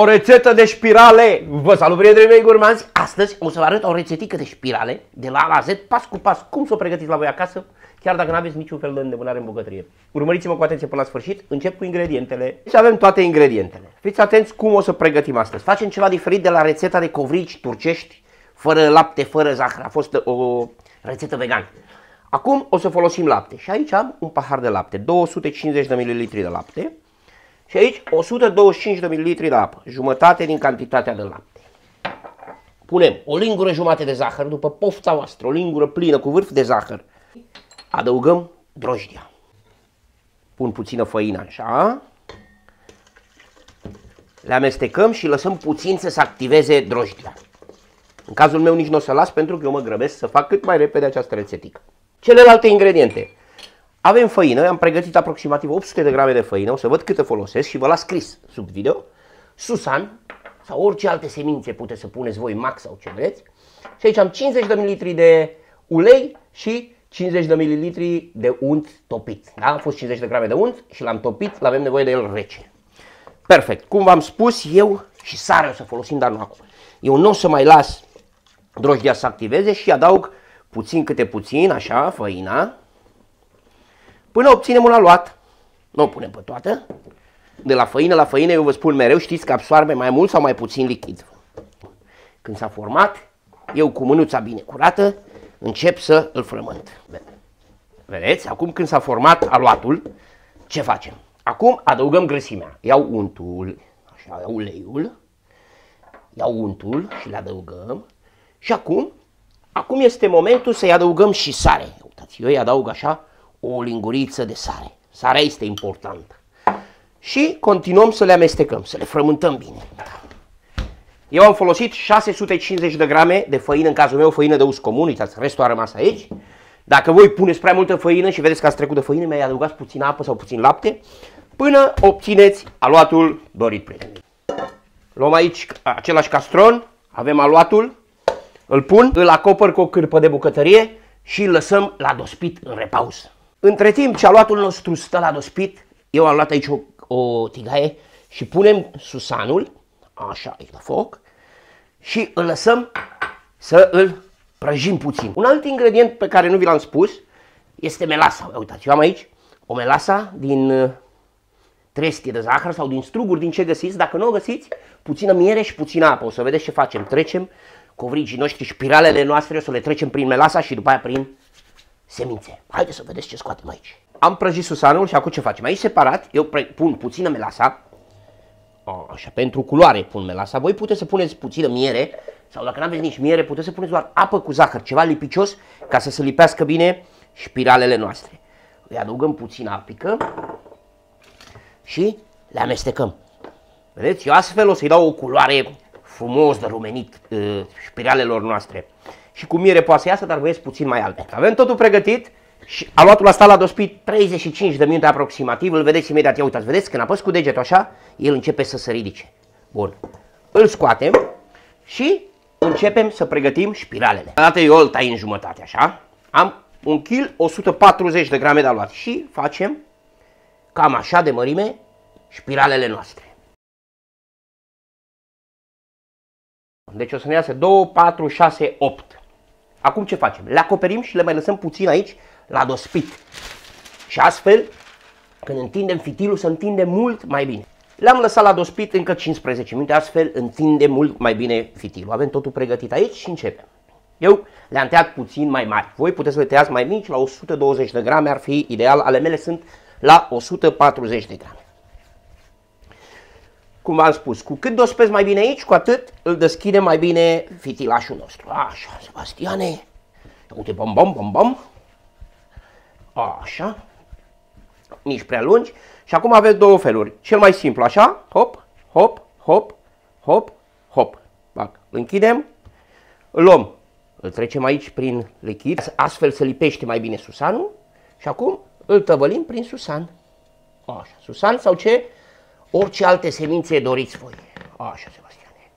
O rețetă de spirale! Vă salut, prietenii mei gurmanzi! Astăzi o să vă arăt o rețetică de spirale de la A la Z, pas cu pas, cum să o pregătiți la voi acasă, chiar dacă nu aveți niciun fel de îndemânare în bucătărie. Urmăriți-mă cu atenție până la sfârșit, încep cu ingredientele și avem toate ingredientele. Fiți atenți cum o să pregătim astăzi. Facem ceva diferit de la rețeta de covrici turcești, fără lapte, fără zahăr. A fost o rețetă vegan. Acum o să folosim lapte și aici am un pahar de lapte, 250 de ml de lapte. Și aici 125 de ml de apă, jumătate din cantitatea de lapte. Punem o lingură jumate de zahăr, după pofta voastră, o lingură plină cu vârf de zahăr. Adăugăm drojdia. Pun puțină făină așa. Le amestecăm și lăsăm puțin să se activeze drojdia. În cazul meu nici nu o să las pentru că eu mă grăbesc să fac cât mai repede această rețetică. Celelalte ingrediente. Avem făină, am pregătit aproximativ 800 de grame de făină, o să văd câtă folosesc și vă las scris sub video. Susan sau orice alte semințe puteți să puneți voi, max sau ce vreți. Și aici am 50 de ml de ulei și 50 de ml de unt topit. Da? A fost 50 de grame de unt și l-am topit, l-avem nevoie de el rece. Perfect. Cum v-am spus, eu și sare o să folosim, dar nu acum. Eu nu o să mai las drojdia să activeze și adaug puțin câte puțin, așa, făina. Până obținem un aluat, nu o punem pe toată, de la făină la făină, eu vă spun mereu, știți că absorbe mai mult sau mai puțin lichid. Când s-a format, eu cu mânuța bine curată, încep să îl frământ. Vedeți? Acum când s-a format aluatul, ce facem? Acum adăugăm grăsimea. Iau untul, așa, iau uleiul, iau untul și le adăugăm. Și acum este momentul să-i adăugăm și sare. Uitați, eu îi adaug așa, o linguriță de sare. Sarea este importantă. Și continuăm să le amestecăm, să le frământăm bine. Eu am folosit 650 de grame de făină, în cazul meu făină de uz comun, uitați, restul a rămas aici. Dacă voi puneți prea multă făină și vedeți că ați trecut de făină, mai adăugați puțin apă sau puțin lapte, până obțineți aluatul dorit, prieteni. Luăm aici același castron, avem aluatul, îl pun, îl acopăr cu o cârpă de bucătărie și îl lăsăm la dospit în repaus. Între timp ce aluatul nostru stă la dospit, eu am luat aici o tigaie și punem susanul, așa, aici la foc, și îl lăsăm să îl prăjim puțin. Un alt ingredient pe care nu vi l-am spus este melasa. Uitați, eu am aici o melasa din trestie de zahăr sau din struguri, din ce găsiți. Dacă nu o găsiți, puțină miere și puțină apă. O să vedeți ce facem. Trecem covrigii noștri, spiralele noastre, o să le trecem prin melasa și după aia prin semințe. Haideți să vedeți ce scoatem aici. Am prăjit susanul și acum ce facem? Aici separat eu pun puțină melasa, așa, pentru culoare pun melasa. Voi puteți să puneți puțină miere sau dacă nu aveți nici miere, puteți să puneți doar apă cu zahăr, ceva lipicios ca să se lipească bine spiralele noastre. Îi adăugăm puțină apică și le amestecăm. Vedeți? Eu astfel o să-i dau o culoare frumos de rumenit spiralelor noastre. Și cu miere poate să iasă, dar vă puțin mai albe. Avem totul pregătit și aluatul a stat la dospit 35 de minute aproximativ. Îl vedeți imediat, ia uitați, vedeți? Când apăs cu degetul așa, el începe să se ridice. Bun. Îl scoatem și începem să pregătim spiralele. Odată eu îl tai în jumătate, așa. Am 1 kg 140 de grame de aluat și facem cam așa de mărime spiralele noastre. Deci o să ne iasă 2, 4, 6, 8. Acum ce facem? Le acoperim și le mai lăsăm puțin aici la dospit. Și astfel, când întindem fitilul, se întinde mult mai bine. Le-am lăsat la dospit încă 15 minute, astfel întinde mult mai bine fitilul. Avem totul pregătit aici și începem. Eu le-am tăiat puțin mai mari. Voi puteți să le tăiați mai mici, la 120 de grame ar fi ideal. Ale mele sunt la 140 de grame. Cum v-am spus, cu cât dospesc mai bine aici, cu atât îl deschide mai bine fitilașul nostru. Așa, Sebastiane. Uite, bam, bam, bam, bam. Așa. Nici prea lungi. Și acum aveți două feluri. Cel mai simplu, așa. Hop, hop, hop, hop, hop. Îl închidem. Îl luăm. Îl trecem aici prin lichid. Astfel se lipește mai bine susanul. Și acum îl tăvălim prin susan. Așa, susan sau ce? Orice alte semințe doriți voi. Așa, Sebastiane.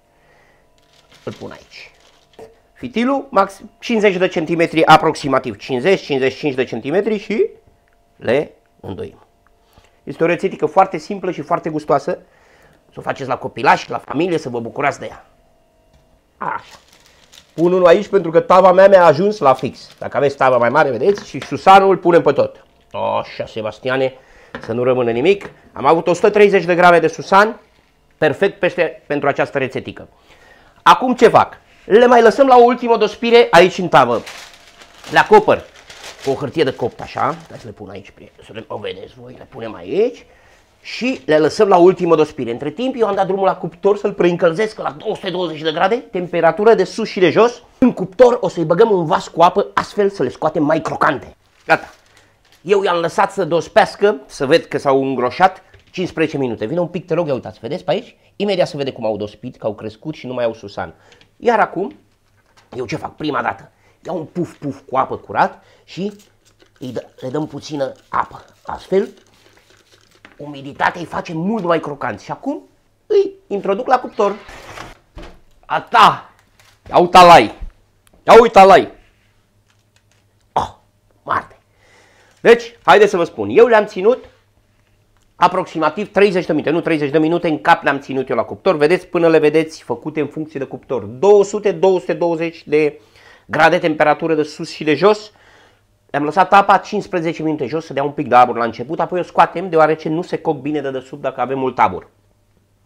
Îl pun aici. Fitilul, max 50 de centimetri aproximativ. 50-55 de centimetri și le îndoim. Este o rețetică foarte simplă și foarte gustoasă. Să o faceți la copilași, la familie, să vă bucurați de ea. Așa. Pun unul aici pentru că tava mea mi-a ajuns la fix. Dacă aveți tava mai mare, vedeți, și susanul îl punem pe tot. Așa, Sebastiane, să nu rămână nimic. Am avut 130 de grame de susan, perfect pentru această rețetică. Acum ce fac? Le mai lăsăm la o ultimă dospire aici în tavă. Le acopăr cu o hârtie de copt, așa. Hai să le pun aici, să le vedeți voi, le punem aici. Și le lăsăm la ultimă dospire. Între timp eu am dat drumul la cuptor să-l preîncălzesc la 220 de grade, temperatură de sus și de jos. În cuptor o să-i băgăm un vas cu apă, astfel să le scoatem mai crocante. Gata. Eu i-am lăsat să dospească, să ved că s-au îngroșat 15 minute. Vine un pic, te rog, ia uitați, vedeți pe aici? Imediat se vede cum au dospit, că au crescut și nu mai au susan. Iar acum, eu ce fac? Prima dată, iau un puf cu apă curat și le dăm puțină apă. Astfel, umiditatea îi face mult mai crocanți. Și acum îi introduc la cuptor. Ata! Ia uita-l-ai! Ia uita-l-ai! Oh, Marte! Deci, haideți să vă spun, eu le-am ținut aproximativ 30 de minute, nu 30 de minute, în cap le-am ținut eu la cuptor. Vedeți, până le vedeți făcute în funcție de cuptor. 200-220 de grade temperatură de sus și de jos. Le-am lăsat apa 15 minute jos să dea un pic de abur la început, apoi o scoatem deoarece nu se coc bine de desubt dacă avem mult abur.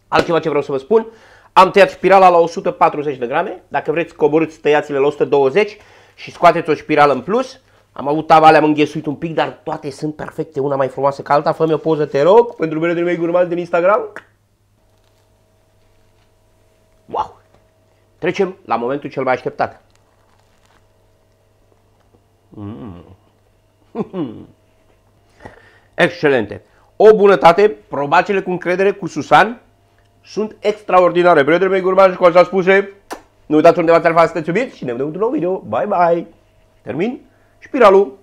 Altceva ce vreau să vă spun, am tăiat spirala la 140 de grame, dacă vreți coborâți, tăiați-le la 120 și scoateți o spirală în plus. Am avut tava, le-am înghesuit un pic, dar toate sunt perfecte, una mai frumoasă ca alta. Fă-mi o poză, te rog, pentru prietenii mei gurmanzi din Instagram. Wow! Trecem la momentul cel mai așteptat. Excelente! O bunătate, probați-le cu încredere, cu susan, sunt extraordinare. Prietenii mei gurmanzi, cu așa spuse, nu uitați undeva să sunteți iubiți și ne vedem într-un nou video. Bye, bye! Termin spiralul.